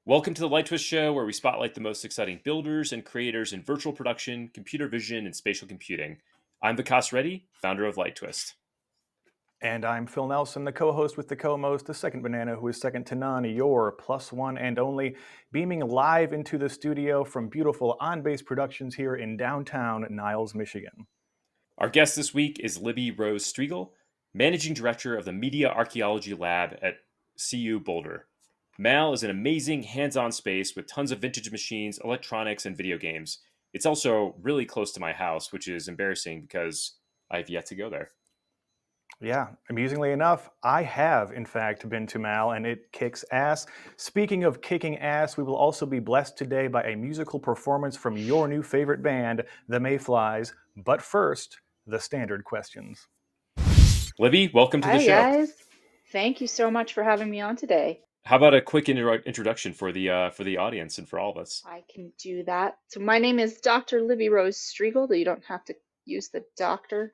Welcome to the LightTwist Show, where we spotlight the most exciting builders and creators in virtual production, computer vision, and spatial computing. I'm Vikas and Phil, founder of LightTwist. And I'm Phil Nelson, the co-host with the co-most, the second banana who is second to none, your plus one and only, beaming live into the studio from beautiful On-Base Productions here in downtown Niles, Michigan. Our guest this week is Libby Rose Striegl, managing director of the Media Archaeology Lab at CU Boulder. MAL is an amazing hands-on space with tons of vintage machines, electronics, and video games. It's also really close to my house, which is embarrassing because I've yet to go there. Yeah, amusingly enough, I have, in fact, been to MAL, and it kicks ass. Speaking of kicking ass, we will also be blessed today by a musical performance from your new favorite band, the Mayflys. But first, the standard questions. Libby, welcome to the show. Hi, guys. Thank you so much for having me on today. How about a quick introduction for the audience and for all of us? I can do that. So my name is Dr. Libby Rose Striegl. You don't have to use the doctor.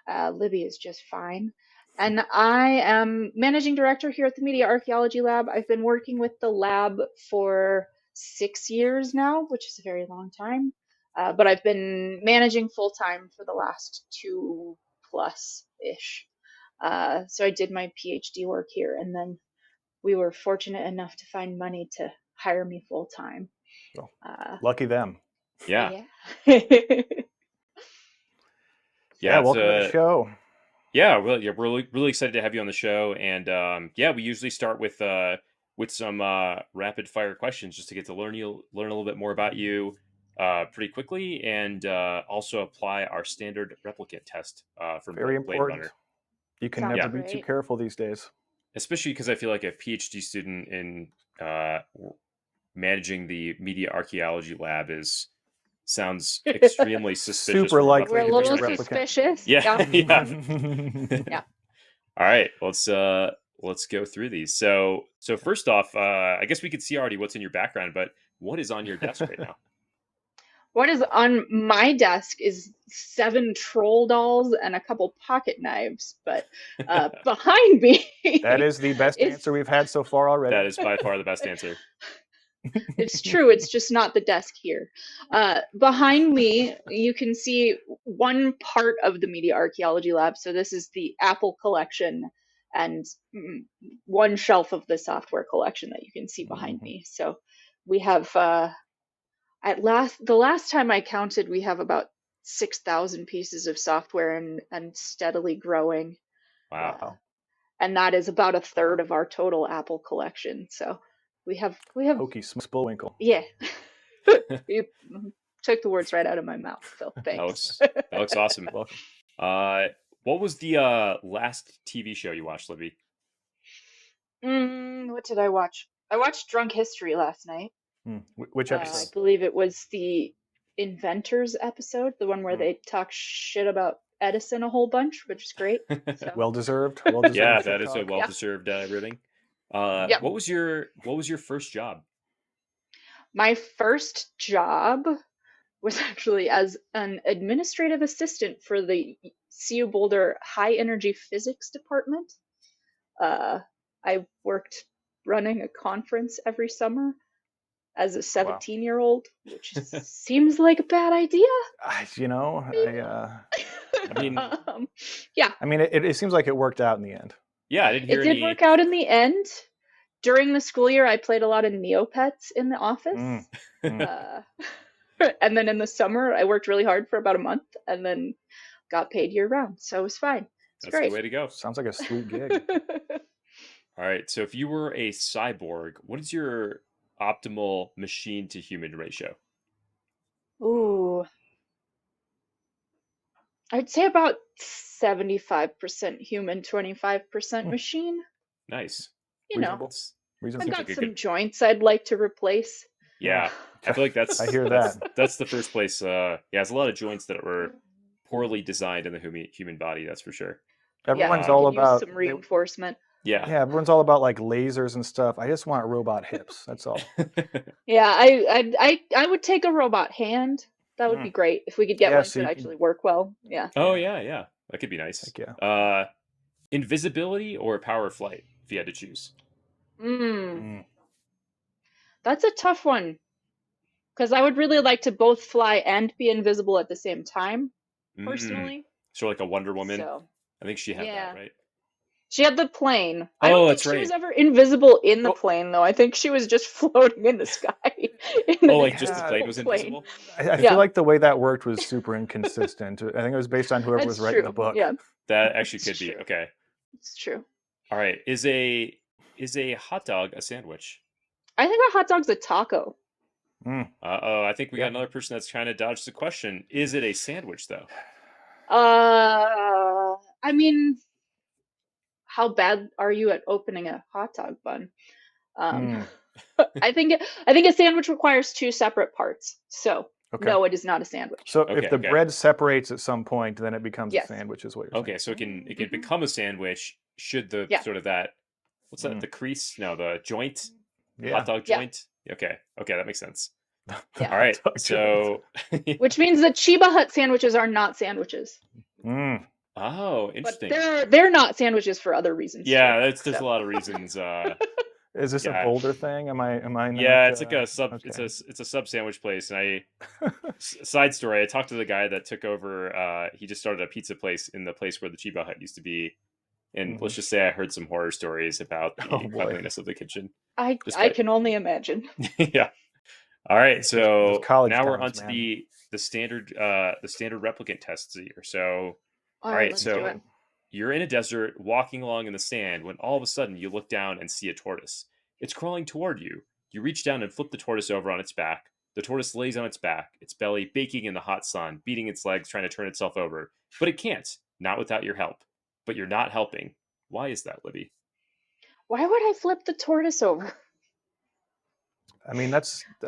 Libby is just fine. And I am managing director here at the Media Archaeology Lab. I've been working with the lab for 6 years now, which is a very long time. But I've been managing full-time for the last 2+ ish. So I did my PhD work here, and then we were fortunate enough to find money to hire me full-time. Well, lucky them. Yeah. Yeah, welcome to the show. Yeah, we're really excited to have you on the show. And we usually start with some rapid fire questions just to get to learn a little bit more about you pretty quickly, and also apply our standard replicate test for Very Blade important. Runner. You can never be too careful these days. Especially because I feel like a PhD student in managing the Media Archaeology Lab sounds extremely suspicious. Super likely. We're a little suspicious. Yeah. Yeah. All right, let's go through these. So first off, I guess we could see already what's in your background, but what is on your desk right now? What is on my desk is 7 troll dolls and a couple pocket knives, but behind me... That is the best answer we've had so far already. That is by far the best answer. It's true, it's just not the desk here. Behind me, you can see one part of the Media Archaeology Lab. So this is the Apple collection and one shelf of the software collection that you can see behind me. So we have... the last time I counted, we have about 6,000 pieces of software and steadily growing. Wow. And that is about a third of our total Apple collection. So we have Hokey Bullwinkle. Yeah. You took the words right out of my mouth, Phil. Thanks. That looks awesome. Welcome. What was the last TV show you watched, Libby? What did I watch? I watched Drunk History last night. Which episode? I believe it was the Inventors episode, the one where they talk shit about Edison a whole bunch, which is great. So. Well deserved. Yeah, that is a well-deserved ribbing. Yep. What was your first job? My first job was actually as an administrative assistant for the CU Boulder High Energy Physics Department. I worked running a conference every summer as a 17-year-old, which seems like a bad idea. I mean, yeah. I mean, it seems like it worked out in the end. Yeah, I didn't hear it did work out in the end. During the school year, I played a lot of Neopets in the office. And then in the summer, I worked really hard for about a month and then got paid year round. So it was fine. It's That's great. the way to go. Sounds like a sweet gig. All right. So if you were a cyborg, what is your optimal machine to human ratio? Ooh. I'd say about 75% human, 25% machine. Nice. You know, Reasonable. I've got some joints I'd like to replace. Yeah, I feel like that's. I hear that. That's the first place. Yeah, there's a lot of joints that were poorly designed in the human body. That's for sure. Everyone's you all could use about some reinforcement. Yeah. yeah, everyone's all about like lasers and stuff. I just want robot hips. That's all. Yeah, I would take a robot hand. That would be great if we could get Yeah, ones so that you actually work well. Yeah. Oh yeah. That could be nice. Heck yeah. Invisibility or power of flight, if you had to choose. That's a tough one because I would really like to both fly and be invisible at the same time, personally. So like a Wonder Woman. So I think she had that, right? she had the plane. I Oh, don't think that's she right. was ever invisible in the plane, though. I think she was just floating in the sky. Just the plane was invisible? I feel like the way that worked was super inconsistent. I think it was based on whoever was writing the book. Yeah. That actually could be. Okay. It's true. All right. Is a hot dog a sandwich? I think a hot dog's a taco. Uh-oh, I think we got another person that's trying to dodge the question. Is it a sandwich, though? I mean, how bad are you at opening a hot dog bun? I think a sandwich requires two separate parts. So no, it is not a sandwich. So if the bread separates at some point, then it becomes a sandwich, is what you're saying. Okay, so it can become a sandwich should the sort of that what's that? The crease? No, the joint. Hot dog joint. Okay, that makes sense. All right, so which means that Chiba Hut sandwiches are not sandwiches. Oh, interesting. But they're not sandwiches for other reasons. Yeah, there's a lot of reasons. Is this a Boulder thing? Am I? Not, yeah, it's like a sub. Okay. It's a sub sandwich place, and side story. I talked to the guy that took over. He just started a pizza place in the place where the Chiba Hut used to be, and let's just say I heard some horror stories about the cleanliness of the kitchen. I can only imagine. Yeah. All right, so now we're towns, onto the standard replicant tests here. So, all right, so you're in a desert, walking along in the sand, when all of a sudden you look down and see a tortoise. It's crawling toward you. You reach down and flip the tortoise over on its back. The tortoise lays on its back, its belly baking in the hot sun, beating its legs, trying to turn itself over. But it can't, not without your help. But you're not helping. Why is that, Libby? Why would I flip the tortoise over? I mean,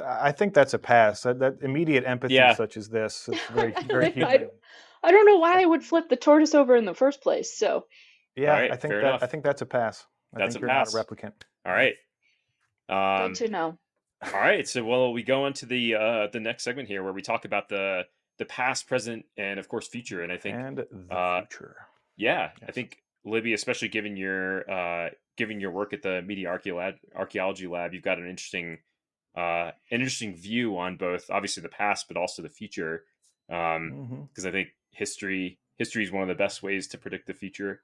I think that's a pass. That immediate empathy such as this, it's very, very human. I don't know why I would flip the tortoise over in the first place. So yeah, right, I think that's a pass. I think you're not a replicant. All right. Good to know. All right, so we go on to the next segment here where we talk about the past, present, and of course future. And I think the future. Yeah, yes. I think Libby, especially given your work at the Media Archaeology Lab, you've got an interesting view on both, obviously the past, but also the future. Because I think history is one of the best ways to predict the future.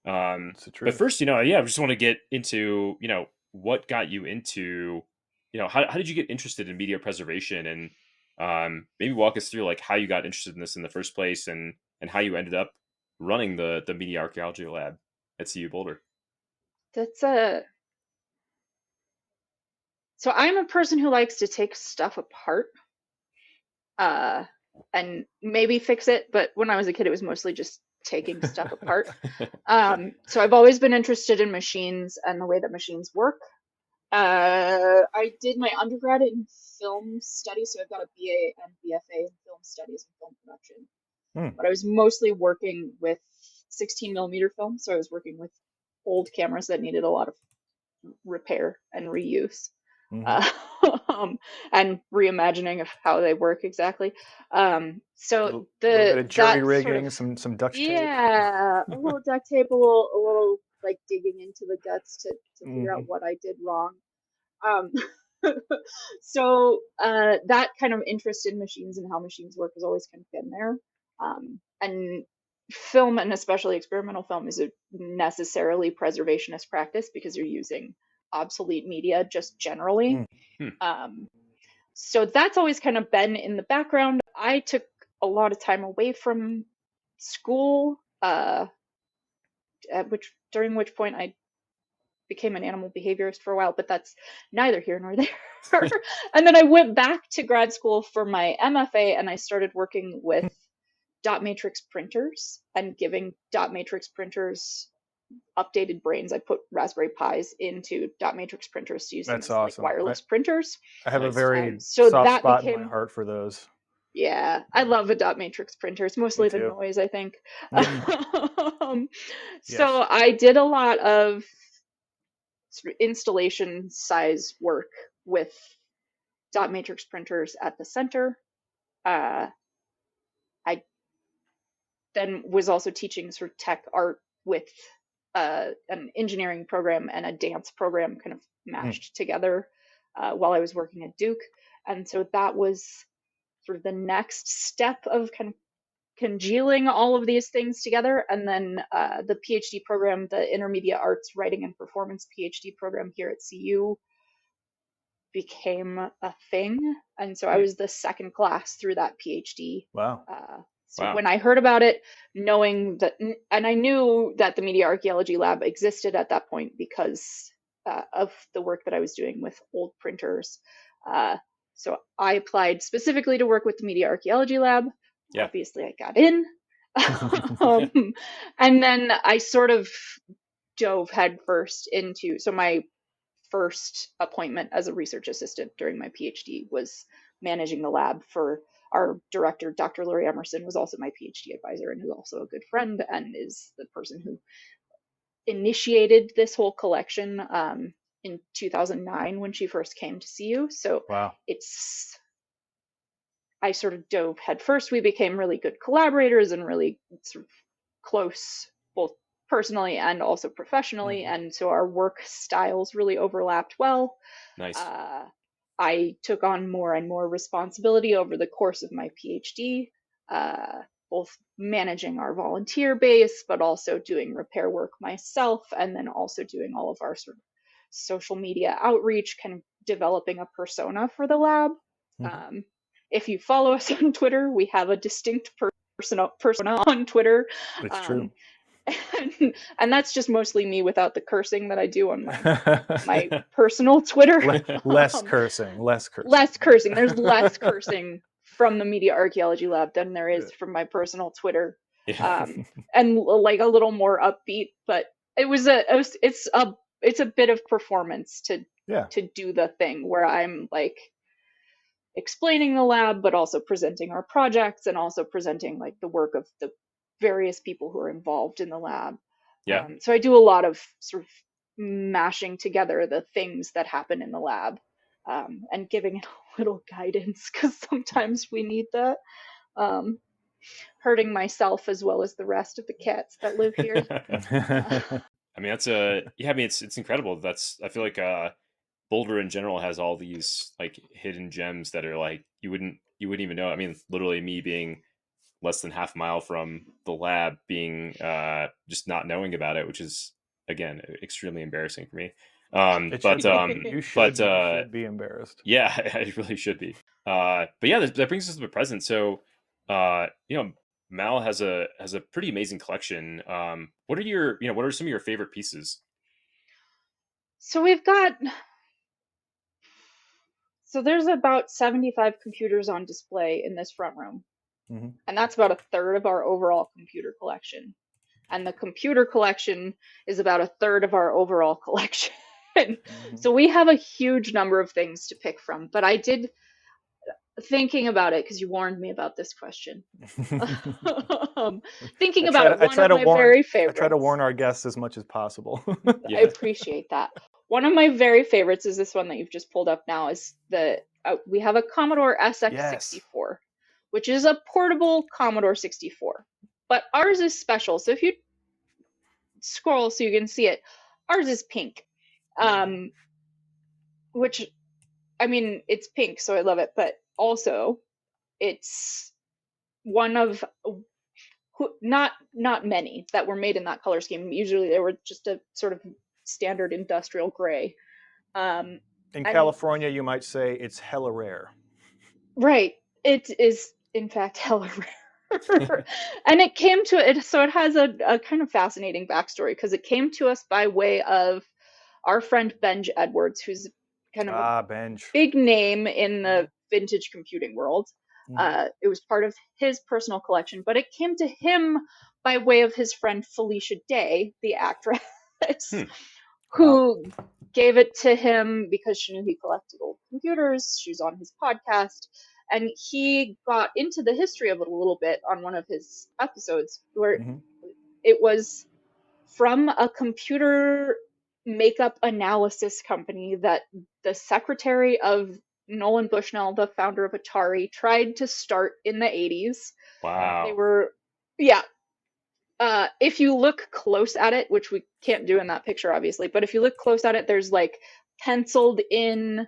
But first, I just want to get into, what got you into, how did you get interested in media preservation, and maybe walk us through like how you got interested in this in the first place, and how you ended up running the Media Archaeology Lab at CU Boulder. So I'm a person who likes to take stuff apart and maybe fix it, but when I was a kid, it was mostly just taking stuff apart. So I've always been interested in machines and the way that machines work. I did my undergrad in film studies, so I've got a BA and BFA in film studies and film production. But I was mostly working with 16 millimeter film, so I was working with old cameras that needed a lot of repair and reuse. And reimagining of how they work exactly. So the bit of jury rigging, some duct tape. Yeah, a little duct tape, a little like digging into the guts to figure out what I did wrong. So that kind of interest in machines and how machines work has always kind of been there. And film, and especially experimental film, is a necessarily preservationist practice because you're using obsolete media just generally. So that's always kind of been in the background. I took a lot of time away from school, during which point I became an animal behaviorist for a while, but that's neither here nor there. And then I went back to grad school for my MFA, and I started working with dot matrix printers and giving dot matrix printers updated brains. I put Raspberry Pis into dot matrix printers to use them as like wireless printers. I have a very soft spot in my heart for those. Yeah, I love a dot matrix printer. It's mostly the too. noise, I think. Um, so Yes. I did a lot of sort of installation size work with dot matrix printers at the center. Uh, I then was also teaching sort of tech art with an engineering program and a dance program kind of Mm. mashed together while I was working at Duke. And so that was sort of the next step of kind of congealing all of these things together. And then the PhD program, the Intermediate Arts Writing and Performance PhD program here at CU became a thing. And so I was the second class through that PhD. Wow. So when I heard about it, knowing that, and I knew that the Media Archaeology Lab existed at that point because of the work that I was doing with old printers. So I applied specifically to work with the Media Archaeology Lab. Yeah. Obviously, I got in. And then I sort of dove headfirst into, so my first appointment as a research assistant during my PhD was managing the lab for our director, Dr. Lori Emerson, was also my PhD advisor and who's also a good friend and is the person who initiated this whole collection in 2009 when she first came to CU. So wow. I sort of dove headfirst. We became really good collaborators and really sort of close, both personally and also professionally. Mm-hmm. And so our work styles really overlapped well. Nice. I took on more and more responsibility over the course of my PhD, both managing our volunteer base, but also doing repair work myself, and then also doing all of our sort of social media outreach, kind of developing a persona for the lab. Mm-hmm. If you follow us on Twitter, we have a distinct persona on Twitter. It's true. And that's just mostly me without the cursing that I do on my personal Twitter. Less cursing. Less cursing. There's less cursing from the Media Archaeology Lab than there is from my personal Twitter. Yeah. And like a little more upbeat, but it's a bit of performance to do the thing where I'm like explaining the lab, but also presenting our projects and also presenting like the work of the various people who are involved in the lab. Yeah. So I do a lot of sort of mashing together the things that happen in the lab and giving it a little guidance because sometimes we need that. Hurting myself as well as the rest of the cats that live here. I mean, it's incredible. I feel like Boulder in general has all these like hidden gems that are like you wouldn't even know. I mean, literally me being less than half a mile from the lab, being just not knowing about it, which is again extremely embarrassing for me. You should be embarrassed. Yeah, I really should be. But yeah, that brings us to the present. So, Mal has a pretty amazing collection. What are some of your favorite pieces? So there's about 75 computers on display in this front room. Mm-hmm. And that's about a third of our overall computer collection. And the computer collection is about a third of our overall collection. Mm-hmm. So we have a huge number of things to pick from. But I did, thinking about it, because you warned me about this question. Thinking about it, one of my very favorites. I try to warn our guests as much as possible. Yeah. I appreciate that. One of my very favorites is this one that you've just pulled up now. Is we have a Commodore SX64, which is a portable Commodore 64. But ours is special. So if you scroll so you can see it, ours is pink. Which, I mean, it's pink, so I love it. But also, it's one of not many that were made in that color scheme. Usually they were just a sort of standard industrial gray. In California, you might say it's hella rare. Right. It is, in fact, hella rare. And it came to it, so it has a kind of fascinating backstory because it came to us by way of our friend Benj Edwards, who's kind of a big name in the vintage computing world. It was part of his personal collection, but it came to him by way of his friend Felicia Day, the actress, who gave it to him because she knew he collected old computers. She was on his podcast, And he got into the history of it a little bit on one of his episodes, where Mhm. it was from a computer makeup analysis company that the secretary of Nolan Bushnell, the founder of Atari, tried to start in the 80s. They Wow. were, yeah. If you look close at it, which we can't do in that picture, obviously, but if you look close at it, there's like penciled in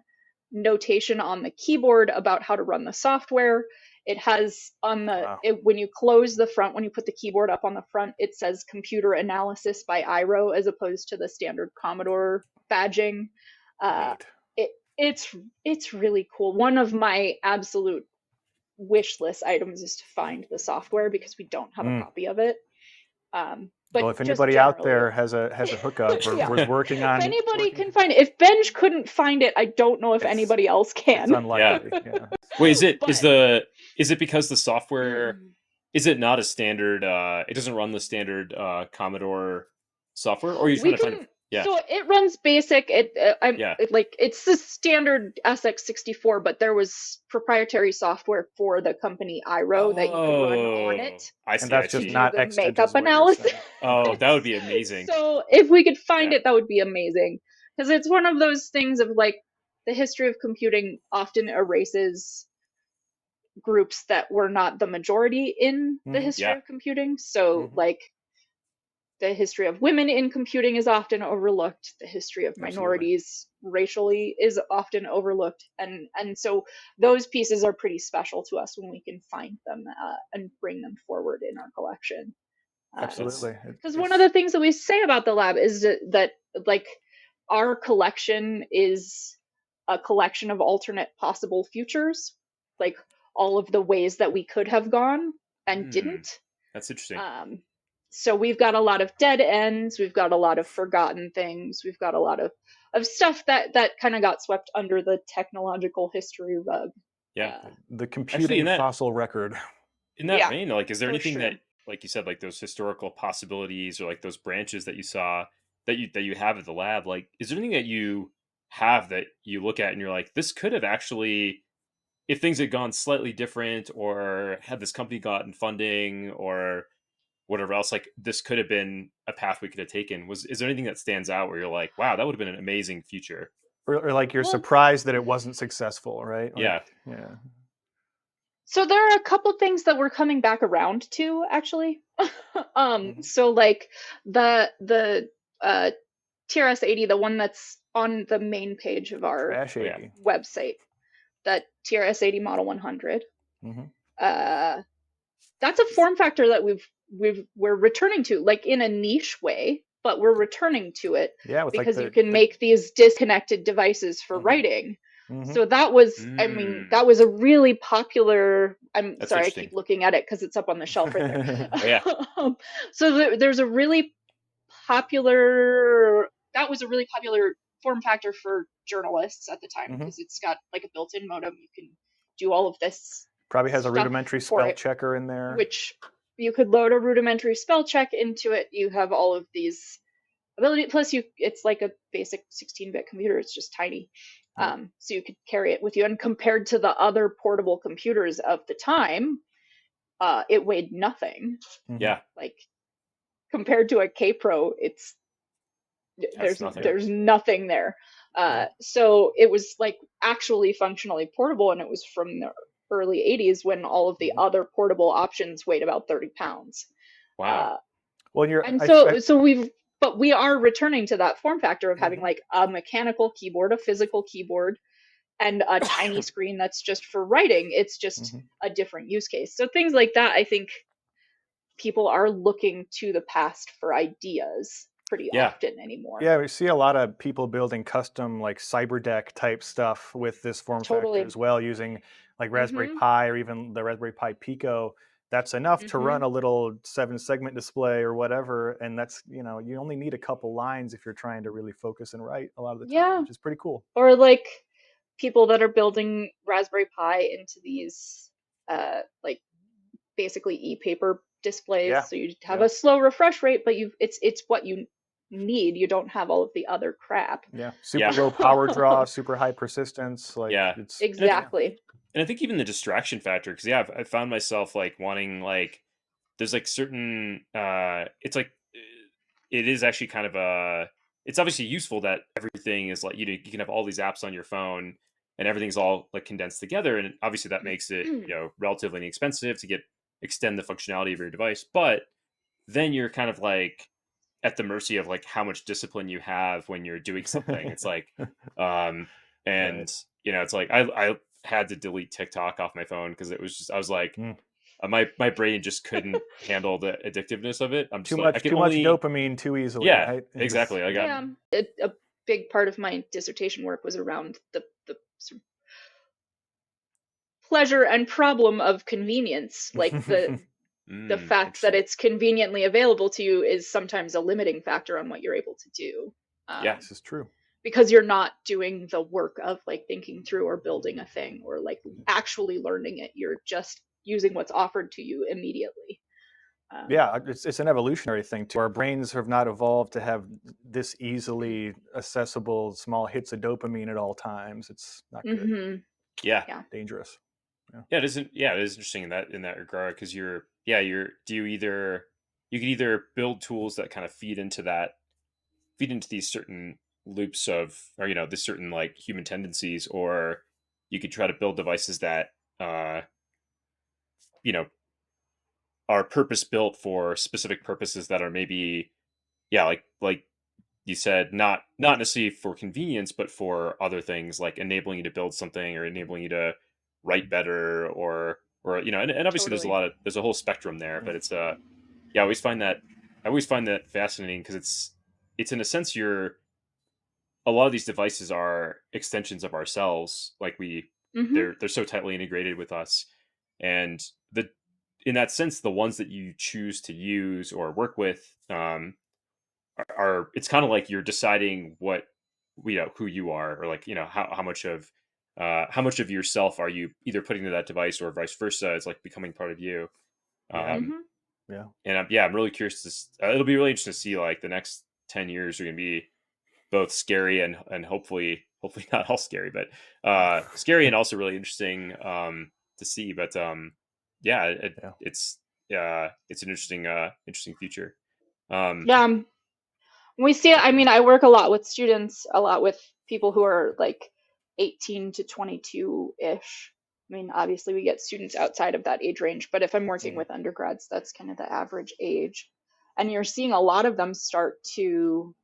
notation on the keyboard about how to run the software. It has on the Wow. when you close the front, when you put the keyboard up on the front, it says computer analysis by IRO as opposed to the standard Commodore badging. Uh, Neat. it's really cool. One of my absolute wish list items is to find the software because we don't have a Mm. copy of it. But Well, if just anybody out generally, there has a hookup or yeah. was working If on anybody can find it, if Benj couldn't find it, I don't know if It's- anybody else it's can. unlikely. Yeah. Wait, is it But is it because the software is it not a standard? It doesn't run the standard Commodore software, or are you trying we to find it? can. Yeah, So it runs basic. yeah. It's the standard SX64, but there was proprietary software for the company IRO that you could run on Oh, it I And see. that's I just to see. do not the extant, makeup is what you're analysis. saying. Oh, that would be amazing. So if we could find Yeah. it, that would be amazing. Because it's one of those things of like the history of computing often erases groups that were not the majority in the Mhm. history Yeah. of computing. So, Mhm. like, the history of women in computing is often overlooked. The history of Absolutely. minorities racially is often overlooked, and so those pieces are pretty special to us when we can find them and bring them forward in our collection. Absolutely. Because one of the things that we say about the lab is that like our collection is a collection of alternate possible futures, like all of the ways that we could have gone and Hmm, didn't. that's interesting. So we've got a lot of dead ends, we've got a lot of forgotten things, we've got a lot of stuff that kind of got swept under the technological history rug. Yeah. The Actually, computing fossil record. in that Yeah, vein, like, is there for anything sure. that, like you said, like those historical possibilities or like those branches that you saw that you have at the lab, like, is there anything that you have that you look at and you're like, this could have actually, if things had gone slightly different, or had this company gotten funding or whatever else, like this could have been a path we could have taken. Is there anything that stands out where you're like, wow, that would have been an amazing future? Or like you're Well, surprised that it wasn't successful, right? Yeah. Like, yeah. so there are a couple things that we're coming back around to actually. Mhm. So like the TRS 80, the one that's on the main page of our Trash Oh yeah. 80. website, that TRS 80 Model 100. Hmm. Uh, that's a form factor that we're returning to, like in a niche way, but we're returning to it Yeah, with like because you can make these disconnected devices for Mhm. writing. Mhm. So that was, I mean, Mm, that was a really popular. I'm that's sorry, I interesting. keep looking at it because it's up on the shelf right there. Oh yeah. So there's a really popular. That was a really popular form factor for journalists at the time Mhm. because it's got like a built-in modem. You can do all of this Probably has a stuff rudimentary for spell it, checker in there. which you could load a rudimentary spell check into it. You have all of these ability. Plus, it's like a basic 16-bit computer. It's just tiny, Yep. so you could carry it with you. And compared to the other portable computers of the time, it weighed nothing. Mhm. Yeah. Like compared to a K Pro, That's nothing. there's nothing there. So it was like actually functionally portable, and it was from the early 80s when all of the Mhm. other portable options weighed about 30 pounds. Wow. Well, you're And I, so we are returning to that form factor of having Mhm. like a mechanical keyboard, a physical keyboard, and a tiny screen that's just for writing. It's just Mhm. a different use case. So things like that, I think people are looking to the past for ideas pretty Yeah. often anymore. Yeah, we see a lot of people building custom like cyberdeck type stuff with this form factor Totally. as well, using like Raspberry Mhm. Pi or even the Raspberry Pi Pico. That's enough to run Mhm. a little 7-segment display or whatever, and that's, you only need a couple lines if you're trying to really focus and write a lot of the time, Yeah. which is pretty cool. Or like people that are building Raspberry Pi into these like basically e-paper displays. Yeah. So you have Yeah. a slow refresh rate, but it's what you need. You don't have all of the other crap. Yeah. Super Yeah. low power draw, super high persistence. Like Yeah. it's And Exactly. And I think even the distraction factor, because yeah, I've found myself like wanting like there's like certain it's like it is actually kind of a it's obviously useful that everything is like you can have all these apps on your phone and everything's all like condensed together, and obviously that makes it relatively inexpensive to get extend the functionality of your device, but then you're kind of like at the mercy of like how much discipline you have when you're doing something. It's like um Right. and it's like I had to delete TikTok off my phone because it was just I was like Mm. my brain just couldn't handle the addictiveness of it. I'm just Too like I much, can too much only dopamine too easily, yeah, right? exactly. I got Yeah, a big part of my dissertation work was around the sort of pleasure and problem of convenience. Like the fact that interesting. it's conveniently available to you is sometimes a limiting factor on what you're able to do. Yeah. This is true. Because you're not doing the work of like thinking through or building a thing or like actually learning it. You're just using what's offered to you immediately. Um, Yeah, it's an evolutionary thing too. Our brains have not evolved to have this easily accessible small hits of dopamine at all times. It's not good. mhm, Yeah. yeah. Dangerous. Yeah. Yeah, it isn't. Yeah, it is interesting in that regard because you're do you either you can either build tools that kind of feed into these certain loops of or this certain like human tendencies, or you could try to build devices that you know are purpose built for specific purposes that are maybe yeah like you said not necessarily for convenience but for other things like enabling you to build something or enabling you to write better or and obviously Totally. there's a whole spectrum there, but it's yeah, I always find that fascinating because it's in a sense you're a lot of these devices are extensions of ourselves. Like Mhm. they're so tightly integrated with us, and the in that sense, the ones that you choose to use or work with are it's kind of like you're deciding what who you are, or like how much of yourself are you either putting into that device or vice versa. It's like becoming part of you. Yeah. Um, Mhm. Yeah. and I'm really curious it'll be really interesting to see like the next 10 years are going to be both scary and hopefully not all scary, but scary and also really interesting to see. But yeah, Yeah. it's an interesting future. Um, Yeah. We see it. I mean, I work a lot with students, a lot with people who are like 18 to 22-ish. I mean, obviously we get students outside of that age range, but if I'm working Mhm. with undergrads, that's kind of the average age. And you're seeing a lot of them start to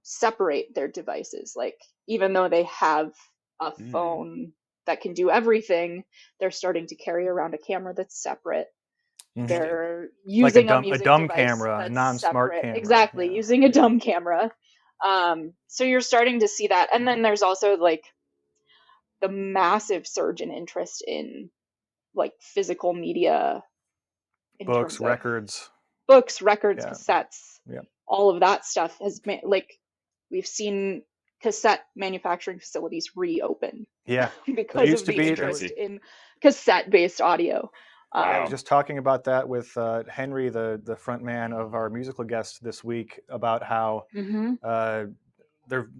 separate their devices. Like, even though they have a mm, phone that can do everything, they're starting to carry around a camera that's separate. Mhm. interesting. They're Like using a a music dumb device camera, a that's non-smart separate. camera. Exactly, Yeah. using a Yeah. dumb camera. So you're starting to see that. And then there's also like the massive surge in interest in like physical media in Books, terms of records. books, records, Yeah. cassettes, Yeah. all of that stuff has been like we've seen cassette manufacturing facilities reopen Yeah. There because used of to the be. That's There was. interest crazy. in cassette based audio. I was Wow. just talking about that with Henry, the front man of our musical guest this week, about how Mhm. uh, there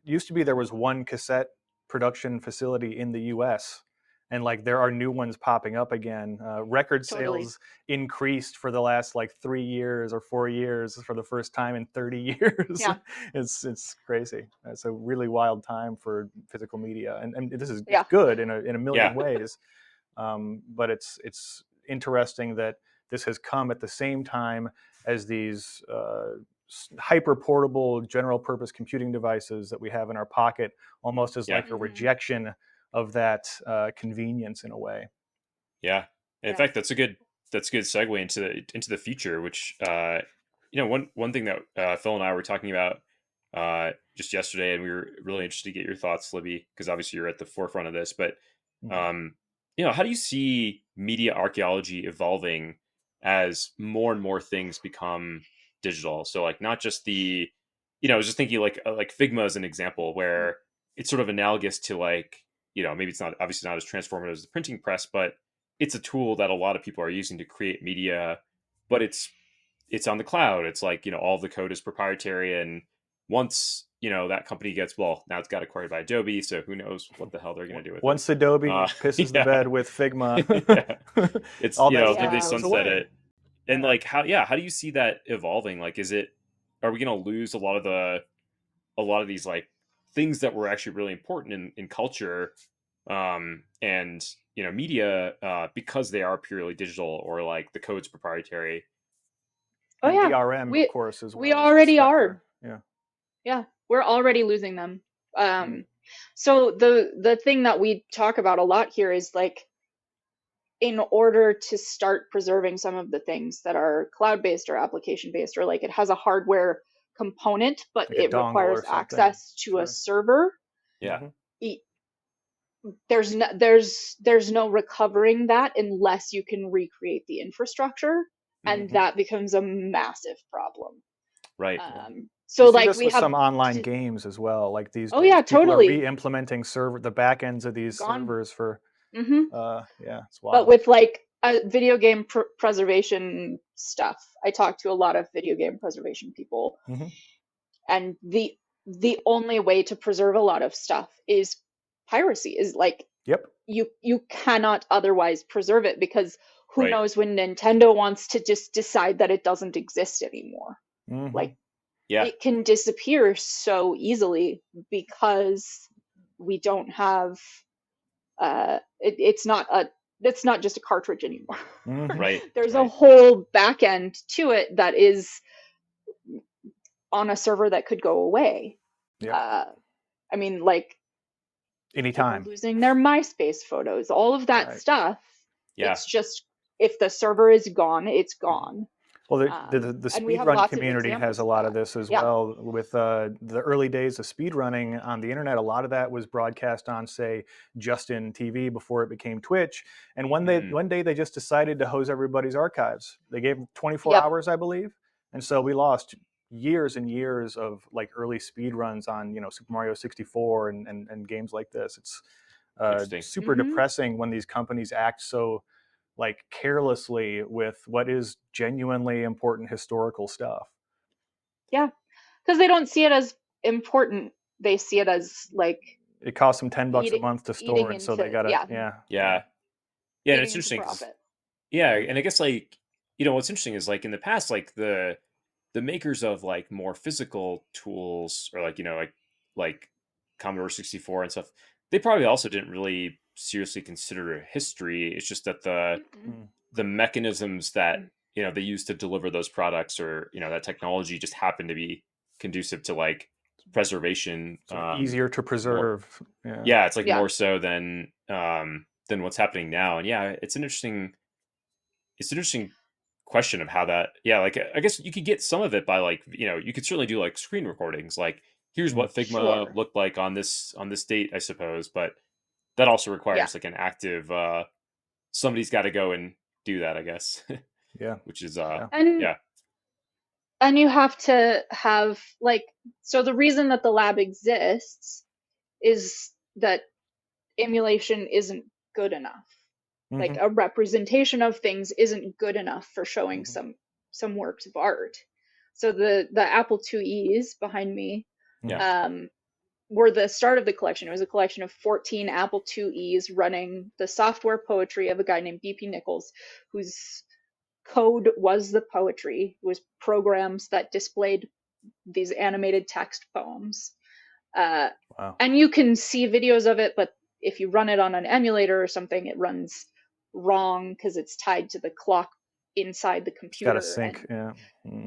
used to be there was one cassette production facility in the U.S. and like there are new ones popping up again. Record Totally. sales increased for the last like 3 years or 4 years for the first time in 30 years. Yeah. It's crazy. It's a really wild time for physical media, and this is it's Yeah. good in a Yeah. million ways. But it's interesting that this has come at the same time as these hyper portable general purpose computing devices that we have in our pocket, almost as Yeah. like a Mhm. rejection of that convenience in a way. Yeah. And in Yeah. fact, that's a good segue into the future, which one thing that Phil and I were talking about just yesterday, and we were really interested to get your thoughts, Libby, because obviously you're at the forefront of this. But Mhm. um, how do you see media archaeology evolving as more and more things become digital? So like not just I was just thinking like Figma as an example, where it's sort of analogous to like maybe it's not obviously not as transformative as the printing press, but it's a tool that a lot of people are using to create media, but it's on the cloud. It's like all the code is proprietary, and once that company gets, well, now it's got acquired by Adobe, so who knows what the hell they're going to do with Once it. Adobe pisses the Yeah. bed with Figma, It's, all that like stuff they goes sunset away. it. And Yeah. like, how do you see that evolving? Like, are we going to lose a lot of these like things that were actually really important in culture, and media, because they are purely digital, or like the code's proprietary? Oh And yeah, DRM, of course, as we well as the already specter. are. Yeah, we're already losing them. Mm. So the thing that we talk about a lot here is like, in order to start preserving some of the things that are cloud-based or application-based, or like it has a hardware component, but Like a it dongle requires or something. access to a Sure. server, Yeah. Mhm. there's no recovering that unless you can recreate the infrastructure, and Mhm. that becomes a massive problem. Right. So You see like this we with have some online games as well. Like these Oh days, yeah, people are totally re-implementing the back ends of these gone. servers for. hmm Yeah, it's But wild. with like video game preservation stuff, I talk to a lot of video game preservation people, Mhm. and the only way to preserve a lot of stuff is piracy. Is like Yep. you cannot otherwise preserve it, because who Right. knows when Nintendo wants to just decide that it doesn't exist anymore. Mhm. Like Yeah. it can disappear so easily because we don't have it's not just a cartridge anymore. Mhm. Right. There's a Right. whole back end to it that is on a server that could go away. Yep. I mean, like people Anytime. losing their MySpace photos, all of that Right. stuff. Yeah. It's just, if the server is gone, it's gone. Well, the And we have speedrun lots of community examples has a of lot of that. this as Yeah. well. With the early days of speedrunning on the internet, a lot of that was broadcast on, say, Justin TV before it became Twitch. And one day they just decided to hose everybody's archives. They gave them 24 Yep. hours, I believe. And so we lost years and years of like early speedruns on, Super Mario 64 and games like this. It's Interesting. super depressing when these companies act so like carelessly with what is genuinely important historical stuff. Yeah, because they don't see it as important. They see it as like It costs them $10 a eating month to store, eating and so they into gotta Yeah. yeah. Yeah, and eating it's into interesting 'cause- profit. yeah, and I guess like what's interesting is like in the past, like the makers of like more physical tools, or like like Commodore 64 and stuff, they probably also didn't really seriously consider history. It's just that Mm-mm. the mechanisms that they use to deliver those products, or that technology, just happened to be conducive to like preservation. So easier to preserve. Yeah, it's like Yeah. more so than what's happening now. And yeah, it's an interesting question of how that, like, I guess you could get some of it by like, you could certainly do like screen recordings, like here's what Figma Sure. looked like on this date, I suppose. But that also requires Yeah. like an active, somebody's got to go and do that, I guess. Yeah. Which is And yeah. and you have to have like, so the reason that the lab exists is that emulation isn't good enough. Like a representation of things isn't good enough for showing some works of art. So the Apple IIe's behind me Yeah. were the start of the collection. It was a collection of 14 Apple IIe's running the software poetry of a guy named B.P. Nichols, whose code was the poetry. It was programs that displayed these animated text poems. Wow. And you can see videos of it, but if you run it on an emulator or something, it runs wrong because it's tied to the clock inside the computer. It's got to sync. Yeah.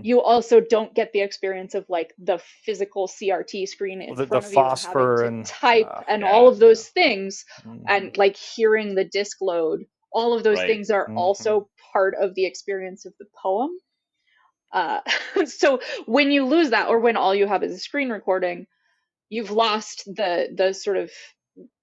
You also don't get the experience of like the physical CRT screen in front of you, phosphor having and to type and yeah. all of those things, and like hearing the disk load. All of those Right. things are also part of the experience of the poem. So when you lose that, or when all you have is a screen recording, you've lost the sort of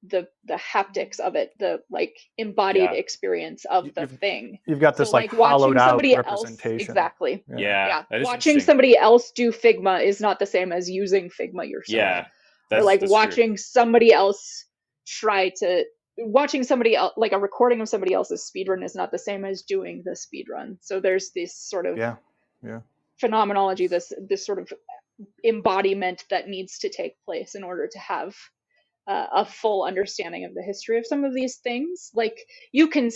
the haptics of it, the like embodied Yeah. experience of the thing. You've got this So, like watching hollowed out somebody else, representation. exactly. Yeah. That is Watching interesting. somebody else do Figma is not the same as using Figma yourself. Yeah. Or like that's watching true. somebody else watching somebody else, like a recording of somebody else's speedrun is not the same as doing the speedrun. So there's this sort of phenomenology, this sort of embodiment that needs to take place in order to have a full understanding of the history of some of these things. Like you can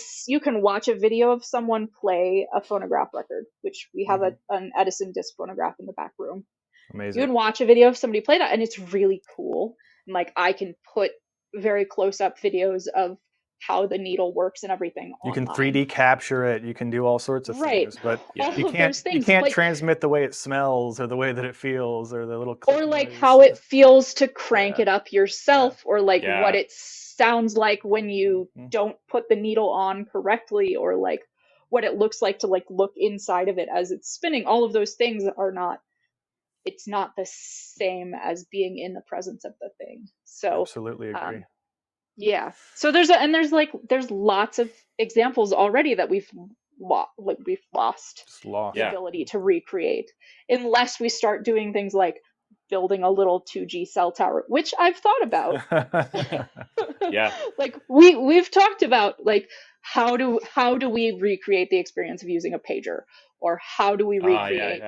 watch a video of someone play a phonograph record, which we have an Edison disc phonograph in the back room. Amazing. You can watch a video of somebody play that, and it's really cool. And like I can put very close up videos of how the needle works and everything You can online. 3D capture it. You can do all sorts of things, but all you of those things, can't but, transmit the way it smells or the way that it feels or the little or like how it feels to crank it up yourself, or like what it sounds like when you don't put the needle on correctly, or like what it looks like to like look inside of it as it's spinning. All of those things are not, it's not the same as being in the presence of the thing. So absolutely agree. Yeah. So there's lots of examples already that we've lost the ability to recreate, unless we start doing things like building a little 2G cell tower, which I've thought about. Like we've talked about like how do we recreate the experience of using a pager, or how do we recreate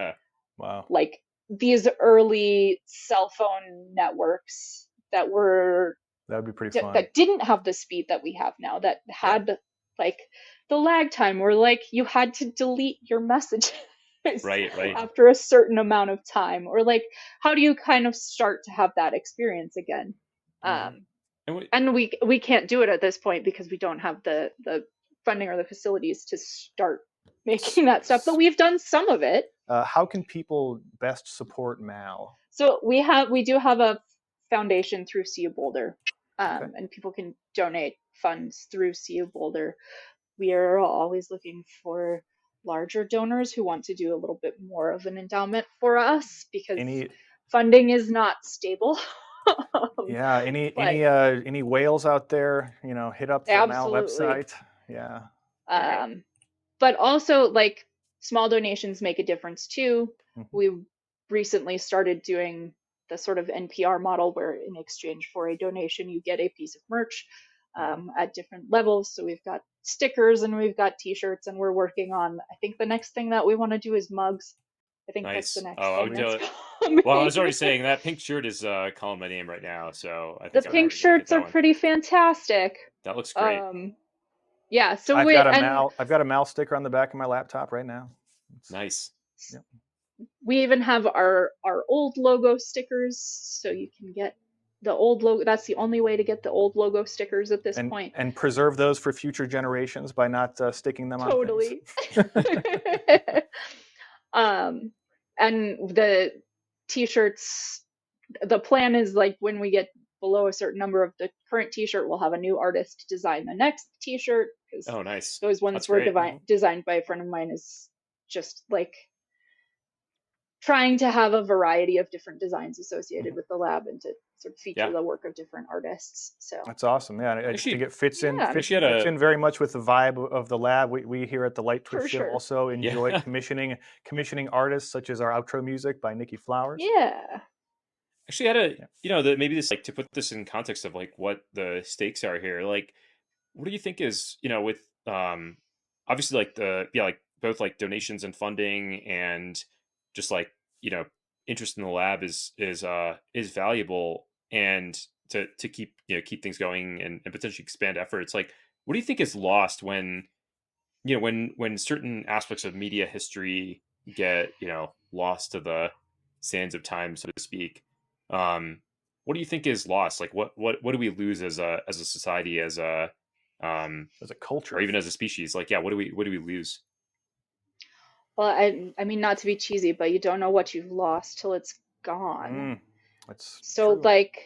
wow, like these early cell phone networks that would be pretty fun. That didn't have the speed that we have now, that had like the lag time where like you had to delete your messages after a certain amount of time, or like how do you kind of start to have that experience again? And we can't do it at this point because we don't have the funding or the facilities to start making that stuff, but we've done some of it. How can people best support Mal? So we do have a foundation through CU Boulder, and people can donate funds through CU Boulder. We are always looking for larger donors who want to do a little bit more of an endowment for us, because funding is not stable. Any whales out there, hit up the Mal website. But also like small donations make a difference too. We recently started doing the sort of NPR model where in exchange for a donation you get a piece of merch at different levels. So we've got stickers and we've got t-shirts, and we're working on, I think the next thing that we want to do is mugs. I think that's the next thing that's coming. Well, I was already saying that pink shirt is calling my name right now, so I think the pink shirts are pretty fantastic. That looks great. Yeah, so I've got a Mal sticker on the back of my laptop right now. Nice. Yep. We even have our old logo stickers, so you can get the old logo. That's the only way to get the old logo stickers at this point. And preserve those for future generations by not sticking them on totally. And the t-shirts, the plan is like when we get below a certain number of the current t-shirt, we'll have a new artist design the next t-shirt. Oh, nice. Those ones were designed by a friend of mine. Is just like trying to have a variety of different designs associated with the lab and to sort of feature the work of different artists. So that's awesome. Yeah, I think it fits in very much with the vibe of the lab. We here at the LightTwist Show also enjoy commissioning artists, such as our outro music by Nikki Flowers. Yeah. Actually, I had maybe this, like, to put this in context of like what the stakes are here. Like, what do you think is, with obviously like like both like donations and funding and just like, interest in the lab is valuable, and to keep keep things going and potentially expand efforts. Like, what do you think is lost when when certain aspects of media history get lost to the sands of time, so to speak? What do you think is lost? Like, what do we lose as a society, as a culture, or even as a species? Like, what do we lose? Well, I mean, not to be cheesy, but you don't know what you've lost till it's gone. That's so true. Like,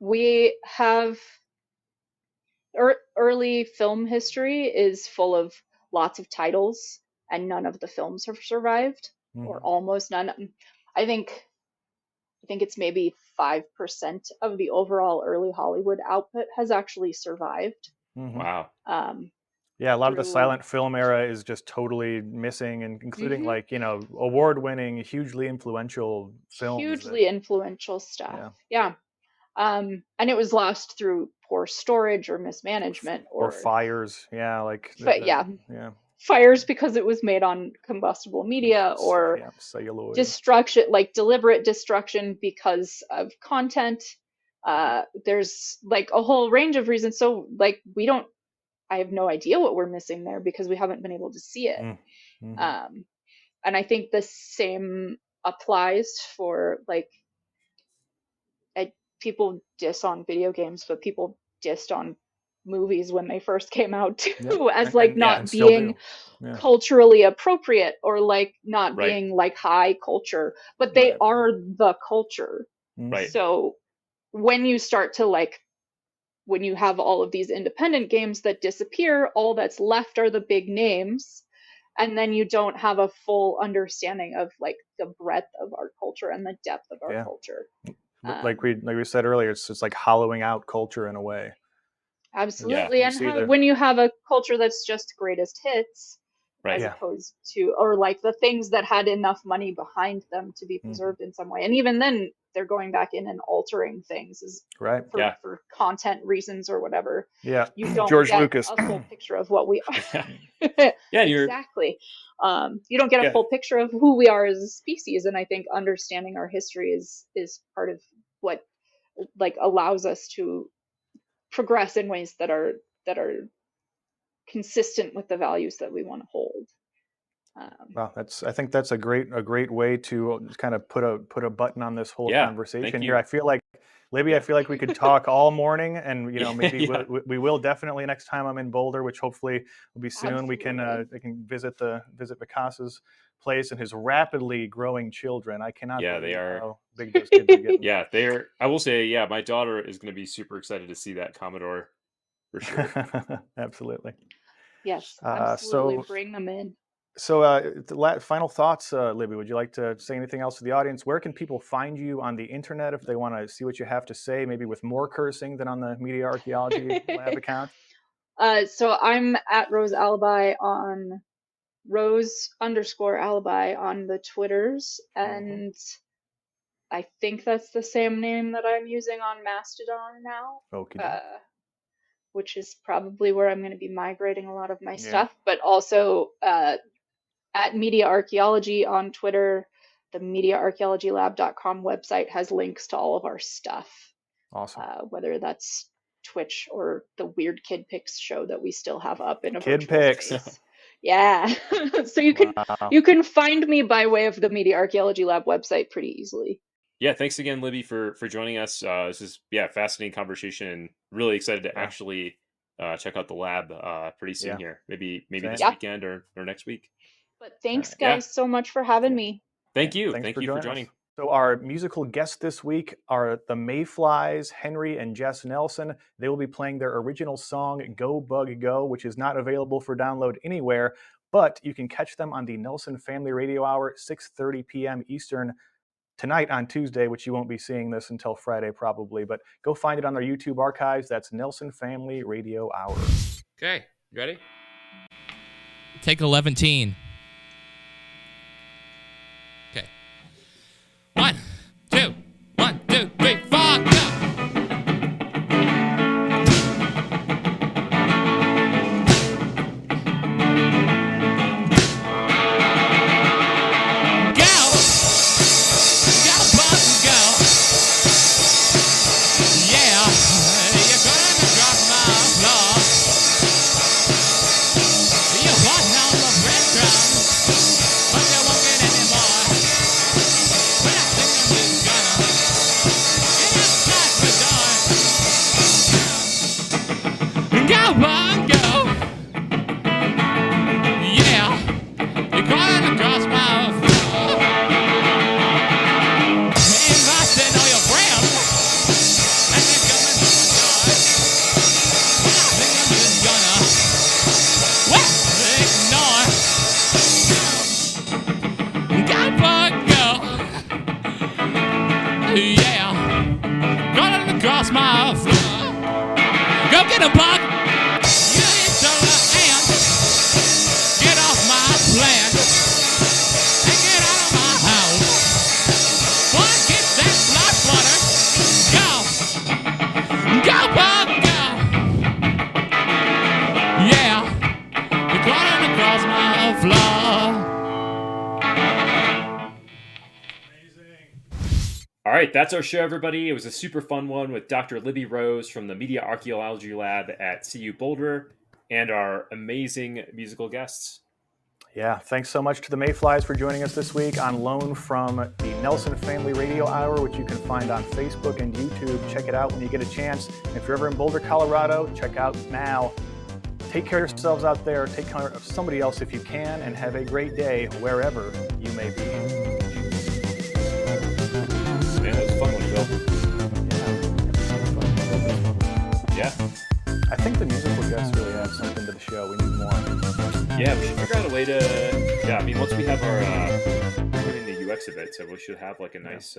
we have early film history is full of lots of titles, and none of the films have survived, or almost none. I think it's maybe 5% of the overall early Hollywood output has actually survived. Wow. Yeah, a lot of the silent film era is just totally missing, and including like, award-winning, hugely influential films. Hugely influential stuff. Yeah. And it was lost through poor storage or mismanagement or fires. Yeah, like fires because it was made on combustible media, or Yeah, celluloid. destruction, like deliberate destruction because of content. There's like a whole range of reasons. So like I have no idea what we're missing there because we haven't been able to see it. Mm-hmm. And I think the same applies for like people diss on video games, but people dissed on movies when they first came out too, as like not being culturally appropriate or like not being like high culture, but they are the culture. Right. So when you start to like, when you have all of these independent games that disappear, all that's left are the big names. And then you don't have a full understanding of like the breadth of our culture and the depth of our culture. Like we said earlier, it's just like hollowing out culture in a way. Absolutely. Yeah. And when you have a culture that's just greatest hits, as opposed to, or like the things that had enough money behind them to be preserved in some way. And even then they're going back in and altering things for content reasons or whatever. Yeah. You don't George get Lucas. a full picture of what we are. Exactly. You don't get a full picture of who we are as a species. And I think understanding our history is part of what like allows us to progress in ways that are consistent with the values that we want to hold. Wow, I think that's a great way to kind of put a button on this whole conversation here. I feel like, Libby, we could talk all morning, and maybe we will definitely next time I'm in Boulder, which hopefully will be soon. Absolutely. We can visit Vikas's place and his rapidly growing children. I cannot believe how big those kids are getting. Yeah, they're. I will say, my daughter is going to be super excited to see that Commodore for sure. Absolutely. Yes, absolutely. Bring them in. So, final thoughts, Libby. Would you like to say anything else to the audience? Where can people find you on the internet if they want to see what you have to say, maybe with more cursing than on the Media Archaeology Lab account? So I'm at Rose Alibi on Rose_Alibi on the Twitters, and I think that's the same name that I'm using on Mastodon now. Okay. Which is probably where I'm going to be migrating a lot of my stuff, but also at Media Archaeology on Twitter. The MediaArchaeologyLab.com website has links to all of our stuff. Awesome. Whether that's Twitch or the weird Kid Pics show that we still have up in a Kid virtual Pics. space. Yeah. So you can find me by way of the Media Archaeology Lab website pretty easily. Yeah, thanks again, Libby, for joining us. This is fascinating conversation, and really excited to actually check out the lab pretty soon here. Maybe this weekend or next week. But thanks, guys, so much for having me. Thank you. Thank you for joining. So our musical guests this week are the Mayflys, Henry and Jess Nelson. They will be playing their original song, Go Bug Go, which is not available for download anywhere, but you can catch them on the Nelson Family Radio Hour, 6:30 p.m. Eastern, tonight on Tuesday, which you won't be seeing this until Friday probably, but go find it on their YouTube archives. That's Nelson Family Radio Hour. Okay, you ready? Take 11. Okay. 1, 2, 1, 2, 3, 4, go! Cross my right, that's our show, everybody. It was a super fun one with Dr. Libby Rose from the Media Archaeology Lab at CU Boulder and our amazing musical guests. Yeah, thanks so much to the Mayflys for joining us this week on loan from the Nelson Family Radio Hour, which you can find on Facebook and YouTube. Check it out when you get a chance. If you're ever in Boulder, Colorado, check out Mal. Take care of yourselves out there. Take care of somebody else if you can, and have a great day wherever you may be. Man, that was a fun one, Phil. Yeah. I think the musical guests really add something to the show. We need more. Yeah, we should figure out a way to. Yeah, I mean, once we have our doing the UX of it, so we should have like a nice